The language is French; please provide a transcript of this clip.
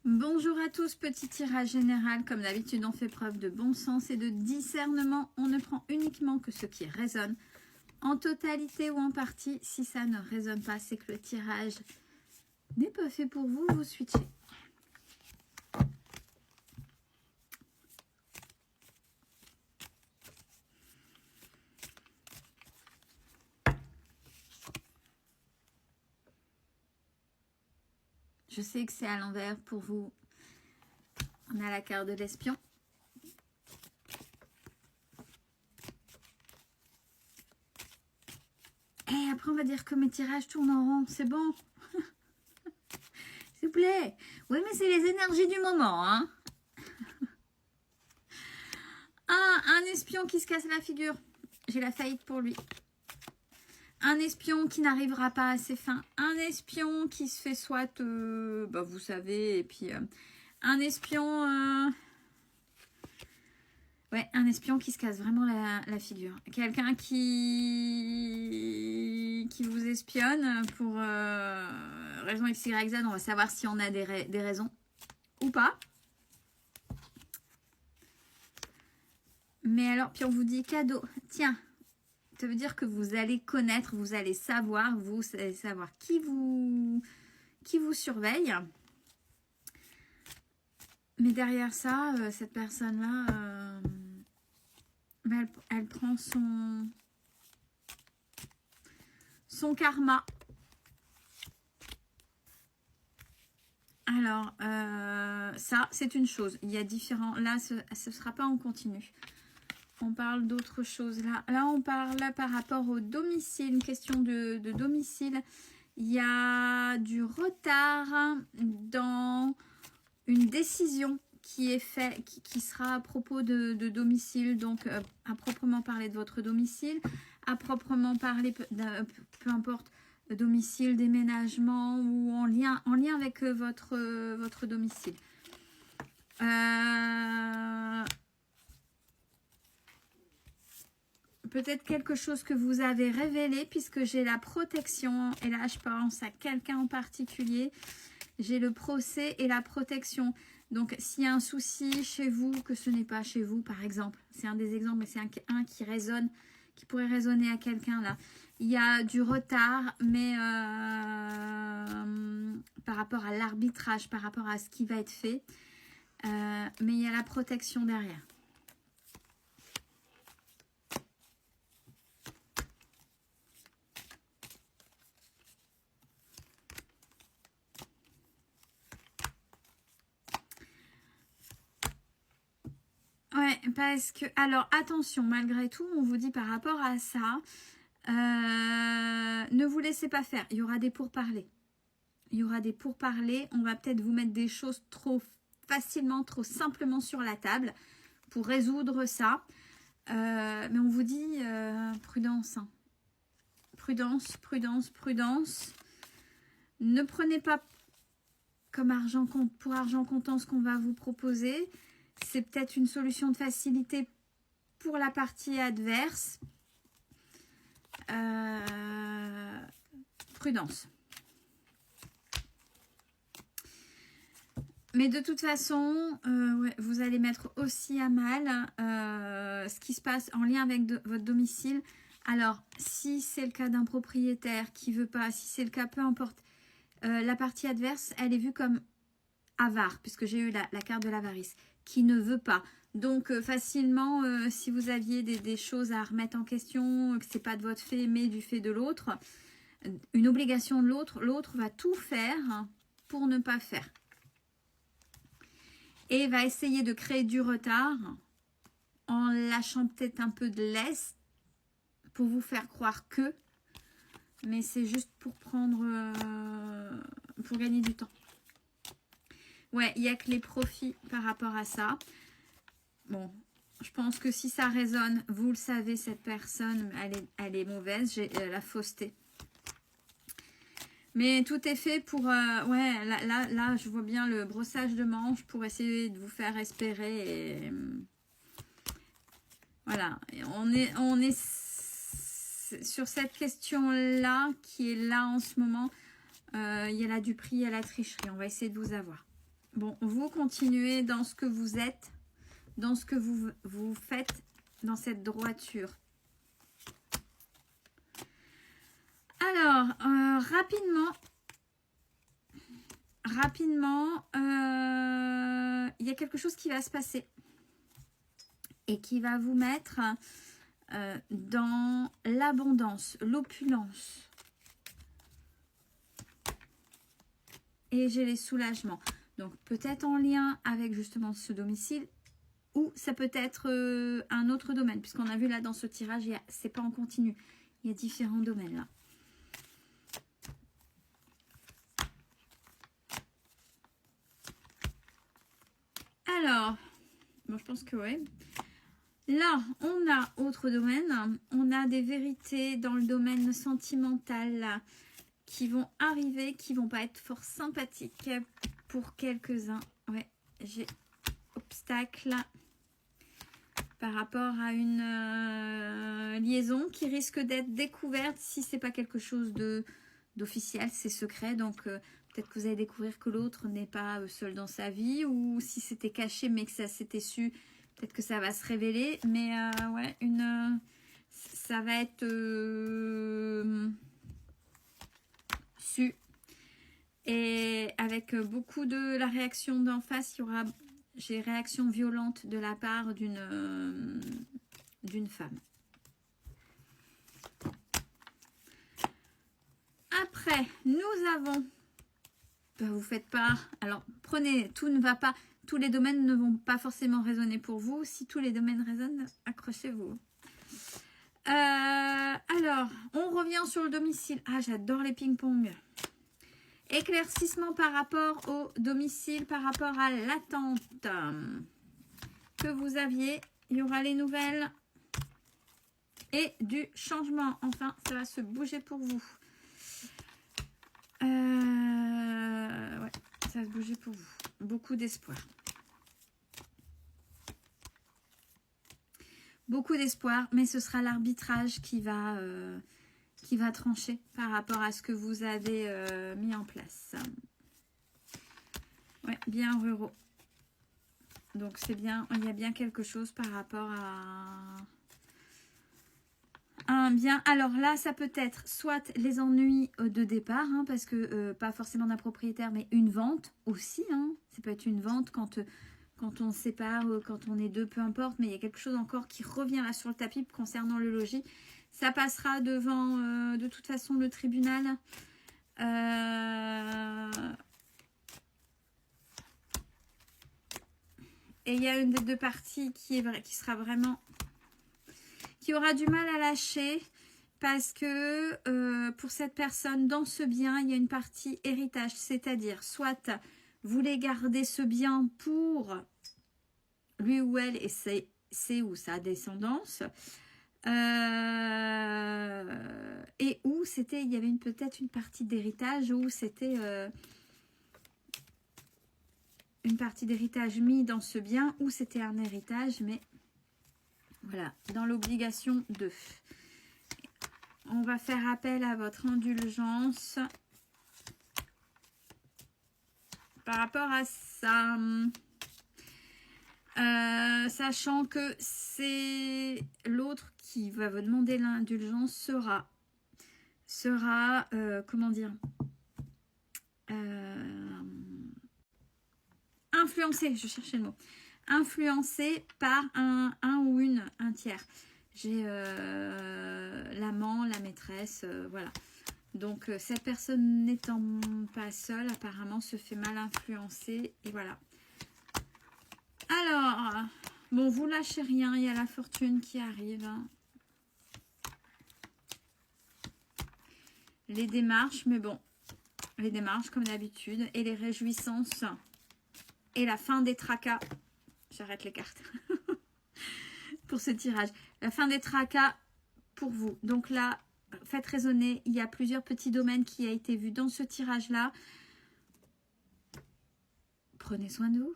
Bonjour à tous, petit tirage général. Comme d'habitude, on fait preuve de bon sens et de discernement. On ne prend uniquement que ce qui résonne en totalité ou en partie. Si ça ne résonne pas, c'est que le tirage n'est pas fait pour vous. Vous switchez. Je sais que c'est à l'envers pour vous. On a la carte de l'espion. Et après, on va dire que mes tirages tournent en rond. C'est bon. S'il vous plaît. Oui, mais c'est les énergies du moment. Hein. Ah, un espion qui se casse la figure. J'ai la faillite pour lui. Un espion qui n'arrivera pas à ses fins. Un espion qui se fait soit, vous savez, et puis un espion... Ouais, un espion qui se casse vraiment la figure. Quelqu'un qui vous espionne pour raison X, Y, Z. On va savoir si on a des raisons ou pas. Mais alors, puis on vous dit cadeau. Tiens, ça veut dire que vous allez connaître, vous allez savoir qui vous surveille. Mais derrière ça, cette personne-là, elle prend son karma. Alors, ça, c'est une chose. Il y a différents... Là, ce ne sera pas en continu. On parle d'autre chose là. Là, on parle par rapport au domicile, une question de domicile. Il y a du retard dans une décision qui est faite, qui sera à propos de domicile, donc à proprement parler de votre domicile, à proprement parler, peu importe, domicile, déménagement ou en lien avec votre domicile. Peut-être quelque chose que vous avez révélé puisque j'ai la protection et là je pense à quelqu'un en particulier. J'ai le procès et la protection. Donc s'il y a un souci chez vous que ce n'est pas chez vous par exemple, c'est un des exemples mais c'est un qui résonne, qui pourrait résonner à quelqu'un là. Il y a du retard mais par rapport à l'arbitrage, par rapport à ce qui va être fait. Mais il y a la protection derrière. Ouais, parce que... Alors, attention, malgré tout, on vous dit par rapport à ça, ne vous laissez pas faire. Il y aura des pourparlers. Il y aura des pourparlers. On va peut-être vous mettre des choses trop facilement, trop simplement sur la table pour résoudre ça. Mais on vous dit prudence. Hein. Prudence, prudence, prudence. Ne prenez pas comme pour argent comptant ce qu'on va vous proposer. C'est peut-être une solution de facilité pour la partie adverse. Prudence. Mais de toute façon, ouais, vous allez mettre aussi à mal ce qui se passe en lien avec votre domicile. Alors, si c'est le cas d'un propriétaire qui ne veut pas, si c'est le cas, peu importe, la partie adverse, elle est vue comme avare, puisque j'ai eu la carte de l'avarice, qui ne veut pas. Donc, facilement, si vous aviez des choses à remettre en question, que ce n'est pas de votre fait, mais du fait de l'autre, une obligation de l'autre, l'autre va tout faire pour ne pas faire. Et va essayer de créer du retard en lâchant peut-être un peu de laisse pour vous faire croire que, mais c'est juste pour prendre, pour gagner du temps. Ouais, il n'y a que les profits par rapport à ça. Bon, je pense que si ça résonne, vous le savez, cette personne, elle est mauvaise, j'ai la fausseté. Mais tout est fait pour... ouais, là, je vois bien le brossage de manches pour essayer de vous faire espérer. Et, voilà, et on est sur cette question-là, qui est là en ce moment. Il y a la duperie, il y a la tricherie. On va essayer de vous avoir. Bon, vous continuez dans ce que vous êtes, dans ce que vous faites, dans cette droiture. Alors, rapidement, il y a quelque chose qui va se passer et qui va vous mettre dans l'abondance, l'opulence. Et j'ai les soulagements. Donc peut-être en lien avec justement ce domicile, ou ça peut être un autre domaine, puisqu'on a vu là dans ce tirage, c'est pas en continu. Il y a différents domaines là. Alors, bon, je pense que oui. Là, on a autre domaine. On a des vérités dans le domaine sentimental là, qui vont arriver, qui vont pas être fort sympathiques pour quelques-uns. Ouais, j'ai obstacle par rapport à une liaison qui risque d'être découverte si c'est pas quelque chose d'officiel, c'est secret. Donc peut-être que vous allez découvrir que l'autre n'est pas seul dans sa vie, ou si c'était caché mais que ça s'était su, peut-être que ça va se révéler. Mais ouais, ça va être su. Et avec beaucoup de la réaction d'en face, il y aura, j'ai réaction violente de la part d'une femme. Après, nous avons, vous faites pas, alors prenez, tout ne va pas, tous les domaines ne vont pas forcément résonner pour vous. Si tous les domaines résonnent, accrochez-vous. Alors, on revient sur le domicile. Ah, j'adore les ping-pong. Éclaircissement par rapport au domicile, par rapport à l'attente que vous aviez. Il y aura les nouvelles et du changement. Enfin, ça va se bouger pour vous. Ouais, ça va se bouger pour vous. Beaucoup d'espoir. Beaucoup d'espoir, mais ce sera l'arbitrage qui va trancher par rapport à ce que vous avez mis en place. Ouais, bien ruraux. Donc c'est bien, il y a bien quelque chose par rapport à un bien. Alors là, ça peut être soit les ennuis de départ, hein, parce que pas forcément d'un propriétaire, mais une vente aussi. Hein. Ça peut être une vente quand on se sépare, quand on est deux, peu importe. Mais il y a quelque chose encore qui revient là sur le tapis concernant le logis. Ça passera devant, de toute façon, le tribunal. Et il y a une des deux parties qui sera vraiment... qui aura du mal à lâcher. Parce que pour cette personne, dans ce bien, il y a une partie héritage. C'est-à-dire, soit vous voulez garder ce bien pour lui ou elle et c'est ou sa descendance. Et où c'était, il y avait peut-être une partie d'héritage où c'était une partie d'héritage mis dans ce bien, où c'était un héritage, mais voilà, dans l'obligation de. On va faire appel à votre indulgence par rapport à ça. Sachant que c'est l'autre qui va vous demander l'indulgence sera comment dire, influencé, je cherchais le mot, influencé par un ou un tiers. J'ai l'amant, la maîtresse, voilà. Donc cette personne n'étant pas seule, apparemment se fait mal influencer et voilà. Alors, bon, vous lâchez rien, il y a la fortune qui arrive. Les démarches, mais bon, les démarches comme d'habitude, et les réjouissances, et la fin des tracas. J'arrête les cartes pour ce tirage. La fin des tracas pour vous. Donc là, faites résonner, il y a plusieurs petits domaines qui a été vu dans ce tirage-là. Prenez soin de vous.